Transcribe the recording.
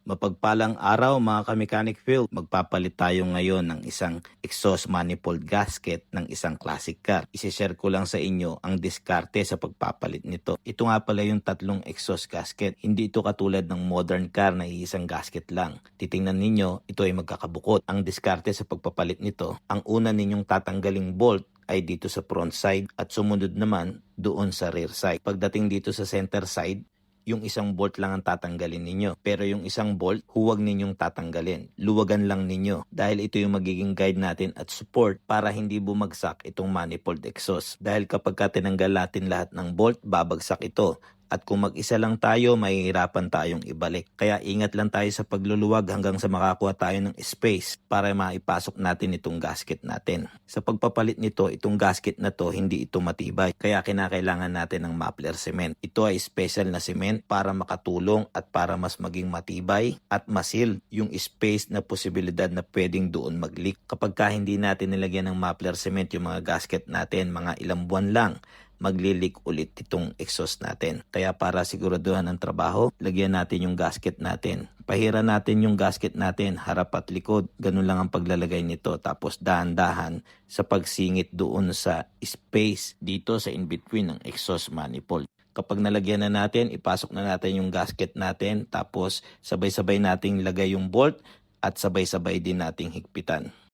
Mapagpalang araw mga ka-mechanic field, magpapalit tayo ngayon ng isang exhaust manifold gasket ng isang classic car. Isishare ko lang sa inyo ang diskarte sa pagpapalit nito. Ito nga pala yung tatlong exhaust gasket. Hindi ito katulad ng modern car na iisang gasket lang. Titingnan ninyo, ito ay magkakabukod. Ang diskarte sa pagpapalit nito, ang una ninyong tatanggaling bolt ay dito sa front side at sumunod naman doon sa rear side. Pagdating dito sa center side, yung isang bolt lang ang tatanggalin ninyo. Pero yung isang bolt, huwag ninyong tatanggalin. Luwagan lang ninyo dahil ito yung magiging guide natin at support para hindi bumagsak itong manifold exhaust. Dahil kapag tinanggal natin lahat ng bolt, babagsak ito. At kung mag-isa lang tayo, mahihirapan tayong ibalik. Kaya ingat lang tayo sa pagluluwag hanggang sa makakuha tayo ng space para maipasok natin itong gasket natin. Sa pagpapalit nito, itong gasket na to, hindi ito matibay. Kaya kinakailangan natin ng Muffler cement. Ito ay special na cement para makatulong at para mas maging matibay at masil yung space na posibilidad na pwedeng doon mag-leak. Kapag hindi natin nilagyan ng Muffler cement yung mga gasket natin, mga ilang buwan lang, maglilik ulit itong exhaust natin. Kaya para siguraduhan ang trabaho, lagyan natin yung gasket natin. Pahira natin yung gasket natin, harap at likod. Ganun lang ang paglalagay nito. Tapos dahan-dahan sa pagsingit doon sa space dito sa in-between ng exhaust manifold. Kapag nalagyan na natin, ipasok na natin yung gasket natin. Tapos sabay-sabay nating lagay yung bolt at sabay-sabay din nating higpitan.